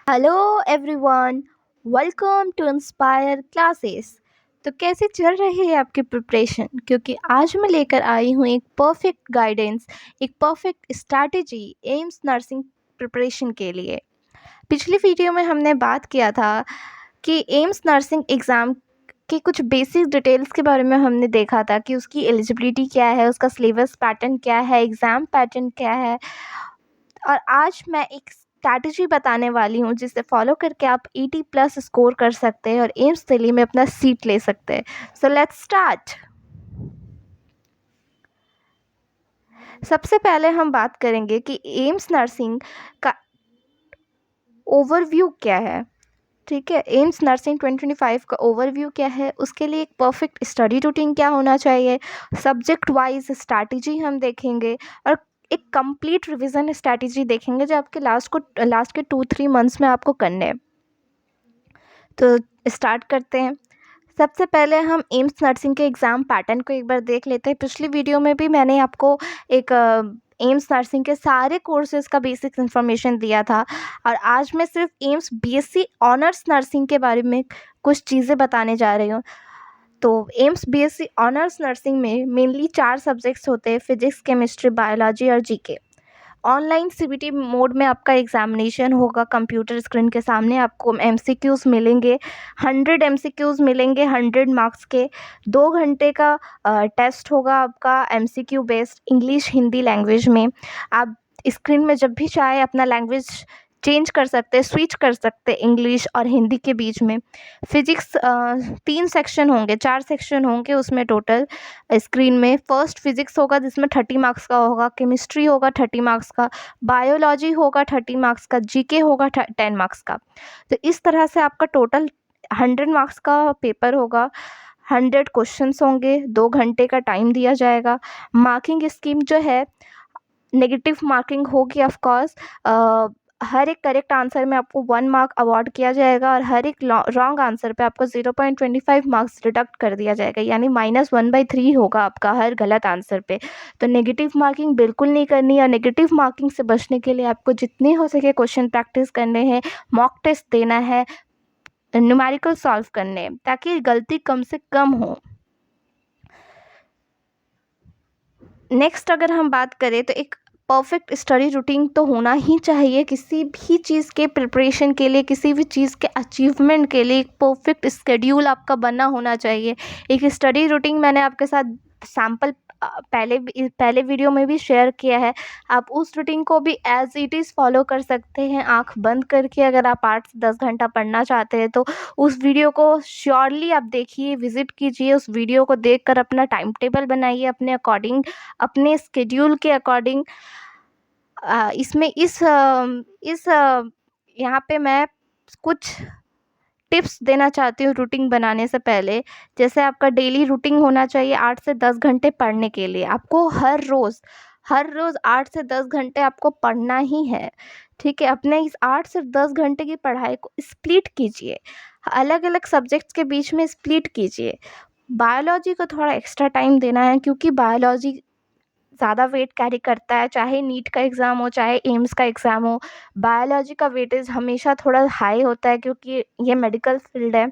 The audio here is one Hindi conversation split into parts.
Hello everyone, welcome to Inspire classes. तो कैसे चल रही है आपकी प्रिपरेशन? क्योंकि आज मैं लेकर आई हूँ एक परफेक्ट गाइडेंस, एक perfect strategy AIIMS nursing preparation के लिए। पिछली वीडियो में हमने बात किया था कि एम्स नर्सिंग एग्ज़ाम के कुछ बेसिक डिटेल्स के बारे में हमने देखा था कि उसकी एलिजिबिलिटी क्या है, उसका सिलेबस पैटर्न क्या है, एग्ज़ाम पैटर्न क्या है। और आज मैं एक स्ट्रैटेजी बताने वाली हूँ जिसे फॉलो करके आप 80+ स्कोर कर सकते हैं और एम्स दिल्ली में अपना सीट ले सकते हैं। So let's start. सबसे पहले हम बात करेंगे कि एम्स नर्सिंग का ओवरव्यू क्या है। ठीक है, एम्स नर्सिंग 2025 का ओवरव्यू क्या है, उसके लिए एक परफेक्ट स्टडी रूटीन क्या होना चाहिए, सब्जेक्ट वाइज स्ट्रैटेजी हम देखेंगे और एक कंप्लीट रिवीजन स्ट्रैटेजी देखेंगे जो आपके लास्ट के 2-3 मंथ्स में आपको करने हैं। तो स्टार्ट करते हैं। सबसे पहले हम एम्स नर्सिंग के एग्ज़ाम पैटर्न को एक बार देख लेते हैं। पिछली वीडियो में भी मैंने आपको एक एम्स नर्सिंग के सारे कोर्सेज़ का बेसिक इन्फॉर्मेशन दिया था और आज मैं सिर्फ एम्स बीएससी ऑनर्स नर्सिंग के बारे में कुछ चीज़ें बताने जा रही हूँ। तो एम्स बीएससी ऑनर्स नर्सिंग में मेनली 4 सब्जेक्ट्स होते हैं: फिजिक्स, केमिस्ट्री, बायोलॉजी और जीके। ऑनलाइन सीबीटी मोड में आपका एग्जामिनेशन होगा। कंप्यूटर स्क्रीन के सामने आपको एमसीक्यूज़ मिलेंगे, 100 एमसीक्यूज़ मिलेंगे 100 मार्क्स के। 2 घंटे का टेस्ट होगा आपका MCQ based English Hindi language में। आप स्क्रीन में जब भी चाहे अपना लैंग्वेज चेंज कर सकते हैं, स्विच कर सकते हैं इंग्लिश और हिंदी के बीच में। फिजिक्स 3 सेक्शन होंगे, 4 सेक्शन होंगे उसमें टोटल स्क्रीन में। फर्स्ट फिजिक्स होगा जिसमें 30 मार्क्स का होगा, केमिस्ट्री होगा 30 मार्क्स का, बायोलॉजी होगा 30 मार्क्स का, जीके होगा 10 मार्क्स का। तो इस तरह से आपका टोटल 100 मार्क्स का पेपर होगा। 100 क्वेश्चंस होंगे, 2 घंटे का टाइम दिया जाएगा। मार्किंग स्कीम जो है, नेगेटिव मार्किंग होगी ऑफ कोर्स। हर एक करेक्ट आंसर में आपको 1 मार्क अवॉर्ड किया जाएगा और हर एक रॉन्ग आंसर पे आपको 0.25 मार्क्स डिडक्ट कर दिया जाएगा, यानी -1/3 होगा आपका हर गलत आंसर पे। तो नेगेटिव मार्किंग बिल्कुल नहीं करनी है और नेगेटिव मार्किंग से बचने के लिए आपको जितने हो सके क्वेश्चन प्रैक्टिस करने हैं, मॉक टेस्ट देना है, न्यूमेरिकल सॉल्व करने हैं ताकि गलती कम से कम हो। नेक्स्ट अगर हम बात करें तो एक परफेक्ट स्टडी रूटीन तो होना ही चाहिए किसी भी चीज़ के प्रिपरेशन के लिए, किसी भी चीज़ के अचीवमेंट के लिए। एक परफेक्ट स्केड्यूल आपका बना होना चाहिए। एक स्टडी रूटीन मैंने आपके साथ सैम्पल पहले वीडियो में भी शेयर किया है। आप उस रूटीन को भी एज इट इज़ फॉलो कर सकते हैं आंख बंद करके। अगर आप 8 से 10 घंटा पढ़ना चाहते हैं तो उस वीडियो को श्योरली आप देखिए, विजिट कीजिए। उस वीडियो को देखकर अपना टाइम टेबल बनाइए अपने अकॉर्डिंग, अपने स्केड्यूल के अकॉर्डिंग। इसमें यहाँ पे मैं कुछ टिप्स देना चाहती हूँ रूटीन बनाने से पहले। जैसे आपका डेली रूटीन होना चाहिए 8 से 10 घंटे पढ़ने के लिए। आपको हर रोज़ 8 से 10 घंटे आपको पढ़ना ही है। ठीक है, अपने इस 8 से 10 घंटे की पढ़ाई को स्प्लिट कीजिए, अलग अलग सब्जेक्ट्स के बीच में स्प्लिट कीजिए। बायोलॉजी को थोड़ा एक्स्ट्रा टाइम देना है क्योंकि बायोलॉजी ज़्यादा वेट कैरी करता है, चाहे नीट का एग्ज़ाम हो, चाहे एम्स का एग्ज़ाम हो। बायोलॉजी का वेटेज हमेशा थोड़ा हाई होता है क्योंकि ये मेडिकल फील्ड है,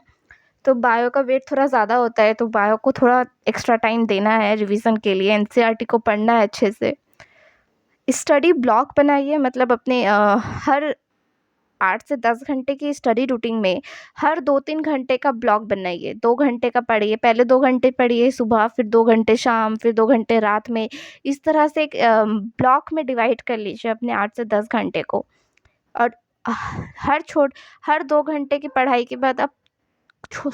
तो बायो का वेट थोड़ा ज़्यादा होता है। तो बायो को थोड़ा एक्स्ट्रा टाइम देना है रिवीजन के लिए, एनसीईआरटी को पढ़ना है अच्छे से। स्टडी ब्लॉक बनाइए, मतलब अपने हर 8 से 10 घंटे की स्टडी रूटीन में हर 2-3 घंटे का ब्लॉक बनाइए। 2 घंटे का पढ़िए, पहले 2 घंटे पढ़िए सुबह, फिर 2 घंटे शाम, फिर 2 घंटे रात में। इस तरह से एक ब्लॉक में डिवाइड कर लीजिए अपने 8 से 10 घंटे को। और हर 2 घंटे की पढ़ाई के बाद आप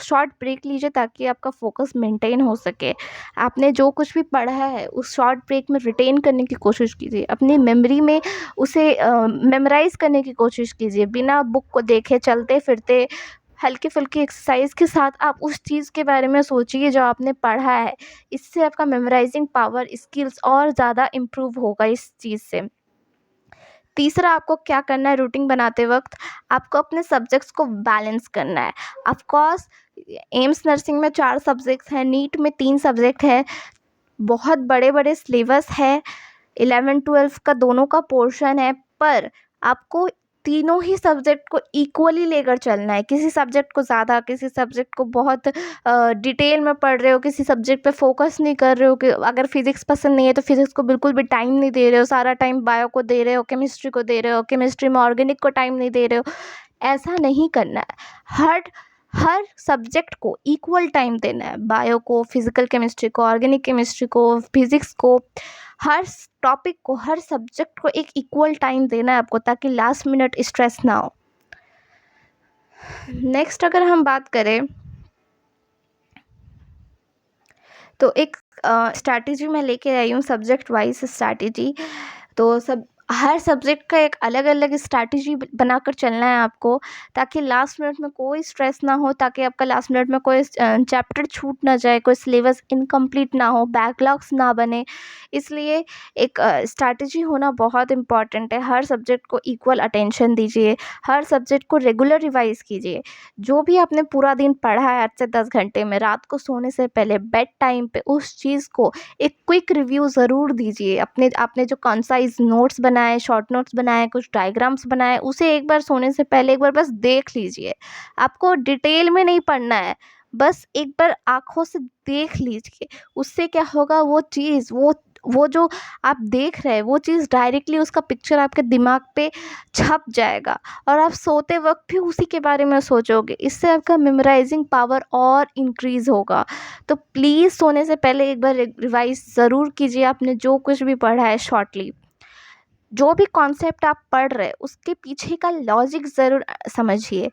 शॉर्ट ब्रेक लीजिए ताकि आपका फोकस मेंटेन हो सके। आपने जो कुछ भी पढ़ा है उस शॉर्ट ब्रेक में रिटेन करने की कोशिश कीजिए, अपनी मेमोरी में उसे मेमोराइज़ करने की कोशिश कीजिए। बिना बुक को देखे चलते फिरते हल्की फुल्की एक्सरसाइज के साथ आप उस चीज़ के बारे में सोचिए जो आपने पढ़ा है। इससे आपका मेमोराइजिंग पावर, स्किल्स और ज़्यादा इम्प्रूव होगा इस चीज़ से। तीसरा, आपको क्या करना है रूटीन बनाते वक्त, आपको अपने सब्जेक्ट्स को बैलेंस करना है। ऑफ कोर्स एम्स नर्सिंग में 4 सब्जेक्ट्स हैं, नीट में 3 सब्जेक्ट है, बहुत बड़े बड़े सिलेबस है, 11-12 का दोनों का पोर्शन है। पर आपको तीनों ही सब्जेक्ट को इक्वली लेकर चलना है। किसी सब्जेक्ट को ज़्यादा, किसी सब्जेक्ट को बहुत डिटेल में पढ़ रहे हो, किसी सब्जेक्ट पे फोकस नहीं कर रहे हो कि अगर फिज़िक्स पसंद नहीं है तो फिज़िक्स को बिल्कुल भी टाइम नहीं दे रहे हो, सारा टाइम बायो को दे रहे हो, केमिस्ट्री को दे रहे हो, केमिस्ट्री में ऑर्गेनिक को टाइम नहीं दे रहे हो। ऐसा नहीं करना है। हर हर सब्जेक्ट को इक्वल टाइम देना है। बायो को, फिजिकल केमिस्ट्री को, ऑर्गेनिक केमिस्ट्री को, फिजिक्स को, हर टॉपिक को, हर सब्जेक्ट को एक इक्वल टाइम देना है आपको, ताकि लास्ट मिनट स्ट्रेस ना हो। नेक्स्ट अगर हम बात करें तो एक स्ट्रैटेजी मैं लेके आई हूँ, सब्जेक्ट वाइज स्ट्रैटेजी। तो हर सब्जेक्ट का एक अलग अलग स्ट्रैटेजी बनाकर चलना है आपको, ताकि लास्ट मिनट में कोई स्ट्रेस ना हो, ताकि आपका लास्ट मिनट में कोई चैप्टर छूट ना जाए, कोई सिलेबस इनकम्प्लीट ना हो, बैकलॉग्स ना बने। इसलिए एक स्ट्रैटेजी होना बहुत इम्पॉर्टेंट है। हर सब्जेक्ट को इक्वल अटेंशन दीजिए, हर सब्जेक्ट को रेगुलर रिवाइज कीजिए। जो भी आपने पूरा दिन पढ़ा है 8 से 10 घंटे में, रात को सोने से पहले बेड टाइम पे उस चीज़ को एक क्विक रिव्यू ज़रूर दीजिए। आपने जो कंसाइज नोट्स बनाए, शॉर्ट नोट्स बनाए, कुछ डायग्राम्स बनाए, उसे एक बार सोने से पहले एक बार बस देख लीजिए। आपको डिटेल में नहीं पढ़ना है, बस एक बार आँखों से देख लीजिए। उससे क्या होगा, वो चीज़ वो जो आप देख रहे हैं वो चीज़ डायरेक्टली उसका पिक्चर आपके दिमाग पे छप जाएगा और आप सोते वक्त भी उसी के बारे में सोचोगे। इससे आपका मेमोराइजिंग पावर और इंक्रीज़ होगा। तो प्लीज़ सोने से पहले एक बार रिवाइज ज़रूर कीजिए आपने जो कुछ भी पढ़ा है शॉर्टली। जो भी कॉन्सेप्ट आप पढ़ रहे हैं उसके पीछे का लॉजिक ज़रूर समझिए।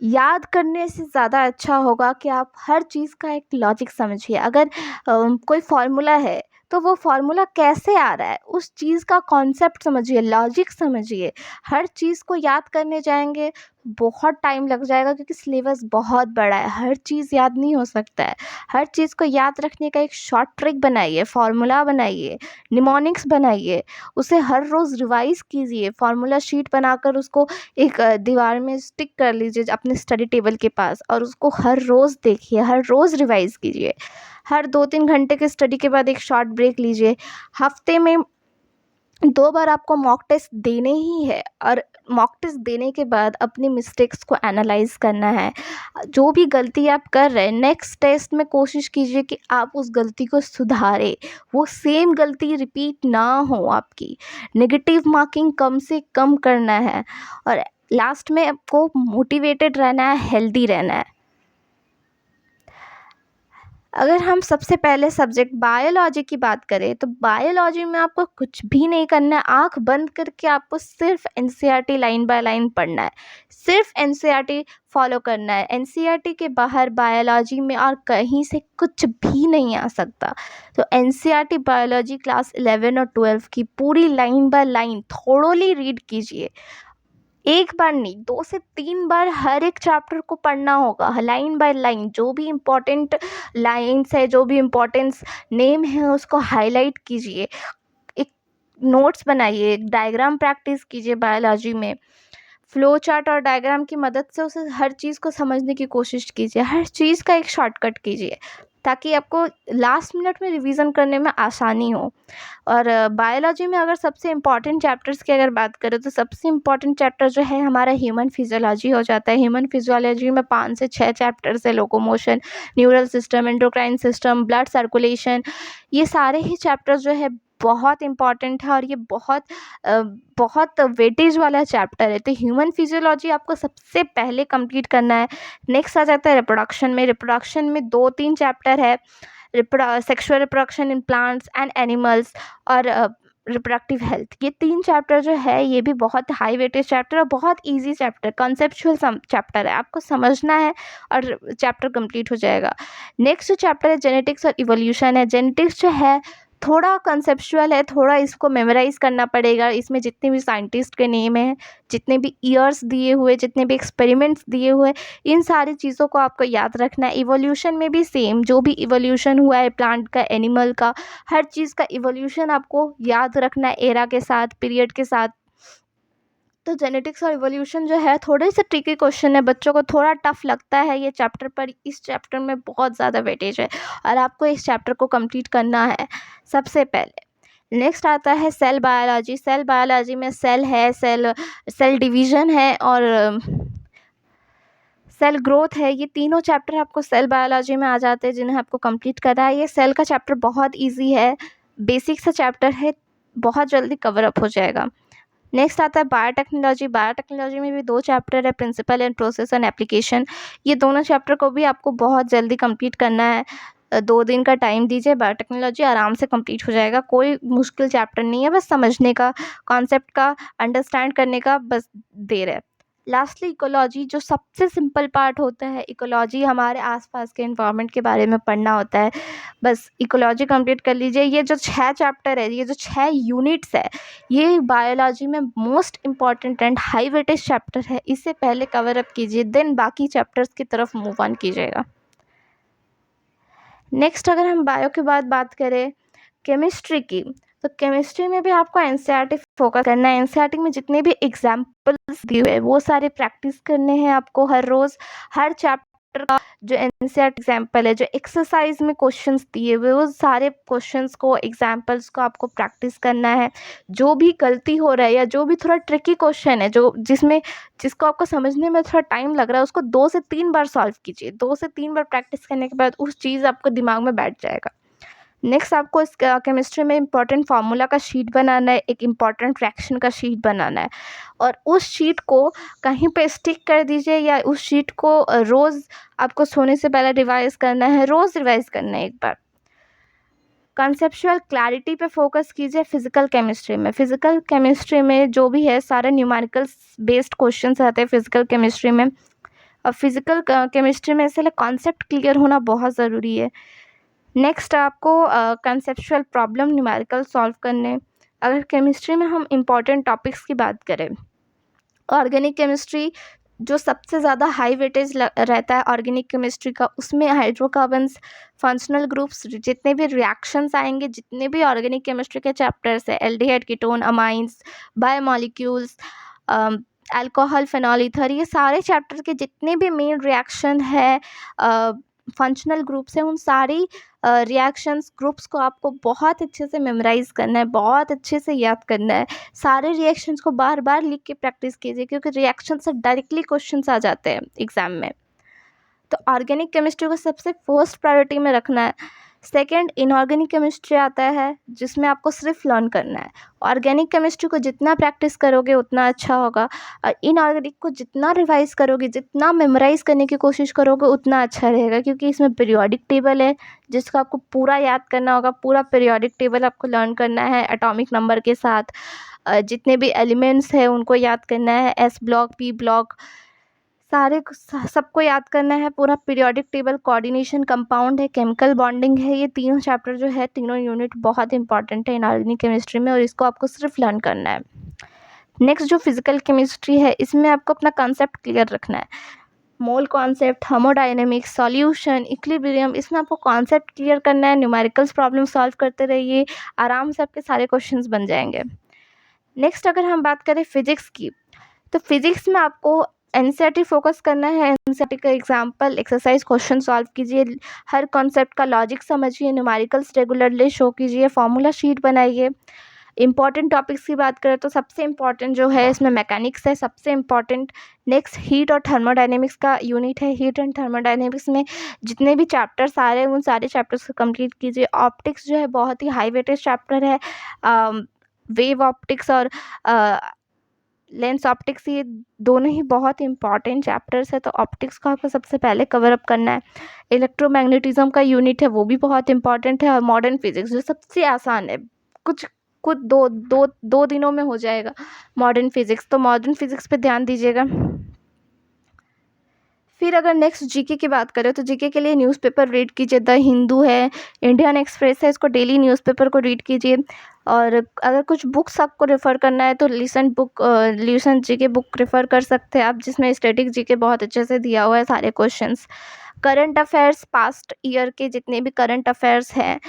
याद करने से ज़्यादा अच्छा होगा कि आप हर चीज़ का एक लॉजिक समझिए। अगर कोई फार्मूला है तो वो फार्मूला कैसे आ रहा है, उस चीज़ का कॉन्सेप्ट समझिए, लॉजिक समझिए। हर चीज़ को याद करने जाएंगे बहुत टाइम लग जाएगा, क्योंकि सिलेबस बहुत बड़ा है, हर चीज़ याद नहीं हो सकता है। हर चीज़ को याद रखने का एक शॉर्ट ट्रिक बनाइए, फार्मूला बनाइए, निमोनिक्स बनाइए, उसे हर रोज़ रिवाइज कीजिए। फार्मूला शीट बनाकर उसको एक दीवार में स्टिक कर लीजिए अपने स्टडी टेबल के पास, और उसको हर रोज़ देखिए, हर रोज़ रिवाइज कीजिए। हर 2-3 घंटे के स्टडी के बाद एक शॉर्ट ब्रेक लीजिए। हफ्ते में 2 बार आपको मॉक टेस्ट देने ही है, और मॉक टेस्ट देने के बाद अपनी मिस्टेक्स को एनालाइज करना है। जो भी गलती आप कर रहे हैं, नेक्स्ट टेस्ट में कोशिश कीजिए कि आप उस गलती को सुधारें, वो सेम गलती रिपीट ना हो आपकी। नेगेटिव मार्किंग कम से कम करना है, और लास्ट में आपको मोटिवेटेड रहना है, हेल्दी रहना है। अगर हम सबसे पहले सब्जेक्ट बायोलॉजी की बात करें तो बायोलॉजी में आपको कुछ भी नहीं करना है। आँख बंद करके आपको सिर्फ एनसीईआरटी लाइन बाय लाइन पढ़ना है, सिर्फ एनसीईआरटी फॉलो करना है। एनसीईआरटी के बाहर बायोलॉजी में और कहीं से कुछ भी नहीं आ सकता। तो एनसीईआरटी बायोलॉजी क्लास 11 और 12 की पूरी लाइन बाय लाइन थोड़ोली रीड कीजिए। एक बार नहीं, 2 से 3 बार हर एक चैप्टर को पढ़ना होगा, लाइन बाय लाइन। जो भी इम्पोर्टेंट लाइन्स है, जो भी इम्पोर्टेंस नेम है, उसको हाईलाइट कीजिए। एक नोट्स बनाइए, एक डायग्राम प्रैक्टिस कीजिए बायोलॉजी में। फ्लो चार्ट और डायग्राम की मदद से उसे हर चीज़ को समझने की कोशिश कीजिए। हर चीज़ का एक शॉर्टकट कीजिए, ताकि आपको लास्ट मिनट में रिवीजन करने में आसानी हो। और बायोलॉजी में अगर सबसे इम्पॉर्टेंट चैप्टर्स की अगर बात करें तो सबसे इम्पॉर्टेंट चैप्टर जो है हमारा ह्यूमन फिजियोलॉजी हो जाता है। ह्यूमन फिजियोलॉजी में 5 से 6 चैप्टर्स है। Locomotion, neural system, endocrine system, blood circulation, ये सारे ही चैप्टर्स जो है बहुत इम्पॉर्टेंट है, और ये बहुत वेटेज वाला चैप्टर है। तो ह्यूमन फिजियोलॉजी आपको सबसे पहले कंप्लीट करना है। नेक्स्ट आ जाता है रिप्रोडक्शन में 2-3 चैप्टर है। Sexual reproduction in plants and animals, और रिप्रोडक्टिव हेल्थ। ये 3 चैप्टर जो है ये भी बहुत हाई वेटेज चैप्टर और बहुत इजी चैप्टर, कंसेप्चुअल चैप्टर है। आपको समझना है और चैप्टर कंप्लीट हो जाएगा। नेक्स्ट जो चैप्टर है जेनेटिक्स और इवोल्यूशन है। जेनेटिक्स जो है थोड़ा कंसेप्चुअल है, थोड़ा इसको मेमोराइज़ करना पड़ेगा। इसमें जितने भी साइंटिस्ट के नेम हैं, जितने भी ईयर्स दिए हुए, जितने भी एक्सपेरिमेंट्स दिए हुए, इन सारी चीज़ों को आपको याद रखना है। इवोल्यूशन में भी सेम, जो भी इवोल्यूशन हुआ है प्लांट का, एनिमल का, हर चीज़ का इवोल्यूशन आपको याद रखना है, एरा के साथ, पीरियड के साथ। तो जेनेटिक्स और इवोल्यूशन जो है थोड़े से ट्रिकी क्वेश्चन है, बच्चों को थोड़ा टफ लगता है ये चैप्टर, पर इस चैप्टर में बहुत ज़्यादा वेटेज है और आपको इस चैप्टर को कंप्लीट करना है सबसे पहले। नेक्स्ट आता है सेल बायोलॉजी। सेल बायोलॉजी में सेल है, सेल डिवीज़न है और सेल ग्रोथ है। ये तीनों चैप्टर आपको सेल बायोलॉजी में आ जाते हैं, जिन्हें आपको कंप्लीट करना है। ये सेल का चैप्टर बहुत ईजी है, बेसिक सा चैप्टर है, बहुत जल्दी कवर अप हो जाएगा। नेक्स्ट आता है बायोटेक्नोलॉजी। बायोटेक्नोलॉजी में भी 2 चैप्टर है, principle and process and application. ये दोनों चैप्टर को भी आपको बहुत जल्दी कंप्लीट करना है। 2 दिन का टाइम दीजिए, बायोटेक्नोलॉजी आराम से कंप्लीट हो जाएगा। कोई मुश्किल चैप्टर नहीं है, बस समझने का, कॉन्सेप्ट का अंडरस्टैंड करने का बस देर है। लास्टली इकोलॉजी, जो सबसे सिंपल पार्ट होता है। इकोलॉजी हमारे आसपास के एनवायरनमेंट के बारे में पढ़ना होता है। बस इकोलॉजी कंप्लीट कर लीजिए। ये जो 6 चैप्टर है, ये जो 6 यूनिट्स है, ये बायोलॉजी में most important and high weightage chapter है। इसे पहले कवर अप कीजिए, देन बाकी चैप्टर्स की तरफ मूव ऑन कीजिएगा। नेक्स्ट अगर हम बायो के बाद बात करें केमिस्ट्री की, तो केमिस्ट्री में भी आपको एनसीईआरटी फोकस करना है। एनसीईआरटी में जितने भी एग्जाम्पल्स दिए हुए हैं वो सारे प्रैक्टिस करने हैं आपको हर रोज़। हर चैप्टर का जो एनसीईआरटी एग्जाम्पल है, जो एक्सरसाइज में क्वेश्चंस दिए हुए, वो सारे क्वेश्चंस को, एग्जाम्पल्स को आपको प्रैक्टिस करना है। जो भी गलती हो रहा है या जो भी थोड़ा ट्रिकी क्वेश्चन है, जिसको आपको समझने में थोड़ा टाइम लग रहा है, उसको 2 से 3 बार सॉल्व कीजिए। 2 से 3 बार प्रैक्टिस करने के बाद उस चीज़ आपको दिमाग में बैठ जाएगा। नेक्स्ट आपको इस केमिस्ट्री में इम्पॉर्टेंट फार्मूला का शीट बनाना है, एक इम्पॉर्टेंट रिएक्शन का शीट बनाना है, और उस शीट को कहीं पे स्टिक कर दीजिए, या उस शीट को रोज़ आपको सोने से पहले रिवाइज़ करना है, रोज़ रिवाइज़ करना है एक बार। कॉन्सेप्चुअल क्लैरिटी पे फोकस कीजिए फिज़िकल केमिस्ट्री में। फिज़िकल केमिस्ट्री में जो भी है सारे न्यूमेरिकल्स बेस्ड क्वेश्चंस आते हैं फिज़िकल केमिस्ट्री में। और फिज़िकल केमिस्ट्री में इसलिए कॉन्सेप्ट क्लियर होना बहुत ज़रूरी है। नेक्स्ट आपको कंसेप्चुअल प्रॉब्लम न्यूमेरिकल सॉल्व करने। अगर केमिस्ट्री में हम इम्पॉर्टेंट टॉपिक्स की बात करें, ऑर्गेनिक केमिस्ट्री जो सबसे ज़्यादा हाई वेटेज रहता है ऑर्गेनिक केमिस्ट्री का, उसमें हाइड्रोकार्बन्स, फंक्शनल ग्रुप्स, जितने भी रिएक्शंस आएंगे, जितने भी ऑर्गेनिक केमिस्ट्री के चैप्टर्स है, aldehyde, ketone, amines, biomolecules, alcohol, phenol, ether, ये सारे चैप्टर के जितने भी मेन रिएक्शन है, फंक्शनल ग्रुप्स हैं, उन सारी रिएक्शंस ग्रुप्स को आपको बहुत अच्छे से मेमोराइज़ करना है, बहुत अच्छे से याद करना है। सारे रिएक्शंस को बार बार लिख के प्रैक्टिस कीजिए, क्योंकि रिएक्शन से डायरेक्टली क्वेश्चंस आ जाते हैं एग्ज़ाम में। तो ऑर्गेनिक केमिस्ट्री को सबसे फर्स्ट प्रायोरिटी में रखना है। सेकंड इनऑर्गेनिक केमिस्ट्री आता है, जिसमें आपको सिर्फ लर्न करना है। ऑर्गेनिक केमिस्ट्री को जितना प्रैक्टिस करोगे उतना अच्छा होगा, और इनऑर्गेनिक को जितना रिवाइज करोगे, जितना मेमोराइज करने की कोशिश करोगे उतना अच्छा रहेगा, क्योंकि इसमें पीरियोडिक टेबल है जिसको आपको पूरा याद करना होगा। पूरा पीरियोडिक टेबल आपको लर्न करना है एटॉमिक नंबर के साथ। जितने भी एलिमेंट्स हैं उनको याद करना है, एस ब्लॉक, पी ब्लॉक, सबको याद करना है। पूरा पीरियोडिक टेबल, कोऑर्डिनेशन, कंपाउंड है, केमिकल बॉन्डिंग है, ये तीनों चैप्टर जो है, तीनों यूनिट बहुत इंपॉर्टेंट है इनऑर्गेनिक केमिस्ट्री में, और इसको आपको सिर्फ लर्न करना है। नेक्स्ट जो फिजिकल केमिस्ट्री है, इसमें आपको अपना कॉन्सेप्ट क्लियर रखना है। Mole concept, thermodynamics, solution, equilibrium, इसमें आपको कॉन्सेप्ट क्लियर करना है। न्यूमेरिकल्स प्रॉब्लम सॉल्व करते रहिए, आराम से आपके सारे क्वेश्चंस बन जाएंगे। नेक्स्ट अगर हम बात करें फिजिक्स की, तो फिजिक्स में आपको एनसीईआरटी फोकस करना है। एनसीईआरटी का एग्जाम्पल, एक्सरसाइज, क्वेश्चन सॉल्व कीजिए, हर कॉन्सेप्ट का लॉजिक समझिए, न्यूमेरिकल्स रेगुलरली शो कीजिए, फॉर्मूला शीट बनाइए। इंपॉर्टेंट टॉपिक्स की बात करें तो सबसे इम्पॉर्टेंट जो है इसमें मैकेनिक्स है, सबसे इम्पॉर्टेंट। नेक्स्ट हीट और थर्मोडायनेमिक्स का यूनिट है। हीट एंड थर्मोडायनेमिक्स में जितने भी चैप्टर्स आ रहे हैं उन सारे चैप्टर्स को कंप्लीट कीजिए। ऑप्टिक्स जो है बहुत ही हाई वेटेज चैप्टर है। वेव ऑप्टिक्स और लेंस ऑप्टिक्स, ये दोनों ही बहुत इंपॉर्टेंट चैप्टर्स है, तो ऑप्टिक्स को आपको सबसे पहले कवर अप करना है। इलेक्ट्रोमैग्नेटिज्म का यूनिट है, वो भी बहुत इंपॉर्टेंट है। और मॉडर्न फिजिक्स जो सबसे आसान है, कुछ कुछ दो दिनों में हो जाएगा मॉडर्न फिजिक्स, तो मॉडर्न फिजिक्स पे ध्यान दीजिएगा। फिर अगर नेक्स्ट जीके की बात करें, तो जीके के लिए न्यूज़पेपर रीड कीजिए। द हिंदू है, इंडियन एक्सप्रेस है, इसको डेली न्यूज़पेपर को रीड कीजिए। और अगर कुछ बुक्स आपको रेफ़र करना है तो लिसन जीके बुक रेफ़र कर सकते हैं आप, जिसमें स्टैटिक जीके बहुत अच्छे से दिया हुआ है सारे questions. Current affairs, past year के जितने भी करंट अफेयर्स हैं,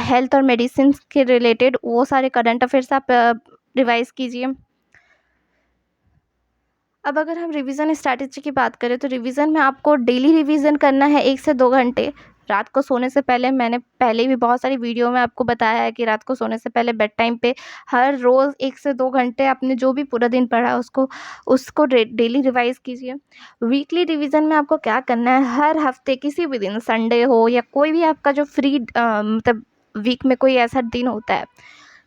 हेल्थ और मेडिसिन के रिलेटेड, वो सारे करंट अफेयर्स आप रिवाइज़ कीजिए। अब अगर हम रिवीजन स्ट्रैटेजी की बात करें, तो रिवीजन में आपको डेली रिवीजन करना है 1 से 2 घंटे। रात को सोने से पहले मैंने पहले भी बहुत सारी वीडियो में आपको बताया है कि रात को सोने से पहले बेड टाइम पे हर रोज़ 1 से 2 घंटे आपने जो भी पूरा दिन पढ़ा है उसको डेली रिवाइज़ कीजिए। वीकली रिवीजन में आपको क्या करना है, हर हफ्ते किसी भी दिन, संडे हो या कोई भी आपका जो फ्री मतलब वीक में कोई ऐसा दिन होता है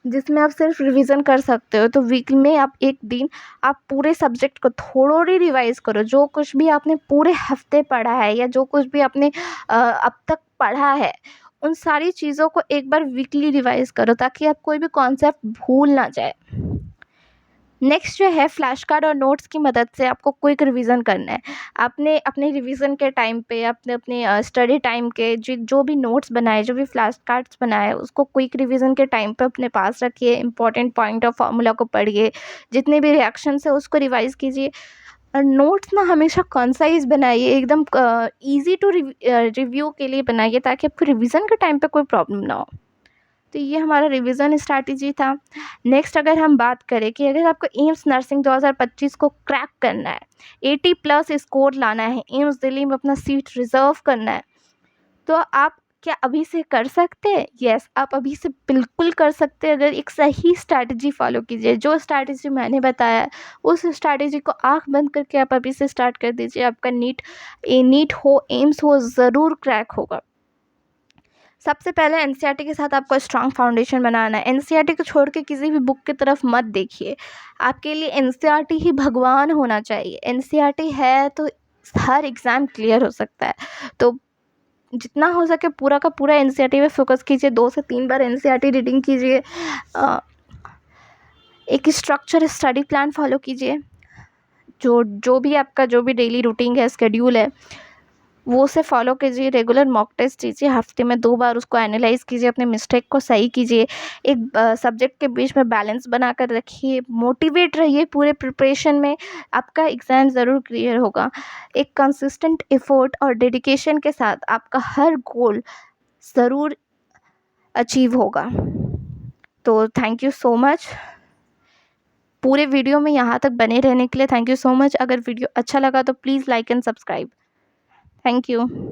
जिसमें आप सिर्फ रिवीजन कर सकते हो, तो वीक में आप एक दिन आप पूरे सब्जेक्ट को थोड़ी रिवाइज करो। जो कुछ भी आपने पूरे हफ्ते पढ़ा है या जो कुछ भी आपने अब तक पढ़ा है, उन सारी चीज़ों को एक बार वीकली रिवाइज करो ताकि आप कोई भी कॉन्सेप्ट भूल ना जाए। नेक्स्ट जो है, फ्लैश कार्ड और नोट्स की मदद से आपको क्विक रिवीजन करना है। आपने अपने रिवीजन के टाइम पे आपने अपने स्टडी टाइम के जो भी नोट्स बनाए, जो भी फ्लैश कार्ड्स बनाए, उसको क्विक रिवीजन के टाइम पे अपने पास रखिए। इंपॉर्टेंट पॉइंट और फार्मूला को पढ़िए, जितने भी रिएक्शंस है उसको रिवाइज कीजिए। और नोट्स ना हमेशा कंसाइज बनाइए, एकदम ईजी टू रिव्यू के लिए बनाइए ताकि आपको रिवीजन के टाइम पे कोई प्रॉब्लम ना हो। तो ये हमारा रिवीजन स्ट्रैटेजी था। नेक्स्ट अगर हम बात करें कि अगर आपको एम्स नर्सिंग 2025 को क्रैक करना है, 80 प्लस स्कोर लाना है, एम्स दिल्ली में अपना सीट रिज़र्व करना है, तो आप क्या अभी से कर सकते हैं? यस, आप अभी से बिल्कुल कर सकते हैं अगर एक सही स्ट्रैटेजी फ़ॉलो कीजिए। जो स्ट्रैटेजी मैंने बताया है, उस स्ट्रैटेजी को आँख बंद करके आप अभी से स्टार्ट कर दीजिए। आपका नीट हो, एम्स हो, ज़रूर क्रैक होगा। सबसे पहले एनसीईआरटी के साथ आपको स्ट्रॉन्ग फाउंडेशन बनाना है। एनसीईआरटी को छोड़ के किसी भी बुक की तरफ मत देखिए। आपके लिए एनसीईआरटी ही भगवान होना चाहिए। एनसीईआरटी है तो हर एग्ज़ाम क्लियर हो सकता है। तो जितना हो सके पूरा का पूरा एनसीईआरटी पे फोकस कीजिए। 2 से 3 बार एनसीईआरटी रीडिंग कीजिए। एक स्ट्रक्चर स्टडी प्लान फॉलो कीजिए। जो भी आपका जो भी डेली रूटीन है, शेड्यूल है, वो उसे फॉलो कीजिए। रेगुलर मॉक टेस्ट दीजिए, हफ्ते में 2 बार उसको एनालाइज़ कीजिए, अपने मिस्टेक को सही कीजिए। एक सब्जेक्ट के बीच में बैलेंस बना कर रखिए। मोटिवेट रहिए पूरे प्रिपरेशन में, आपका एग्ज़ाम ज़रूर क्लियर होगा। एक कंसिस्टेंट एफर्ट और डेडिकेशन के साथ आपका हर गोल ज़रूर अचीव होगा। तो थैंक यू सो मच। पूरे वीडियो में यहाँ तक बने रहने के लिए थैंक यू सो मच। अगर वीडियो अच्छा लगा तो please like and subscribe. Thank you.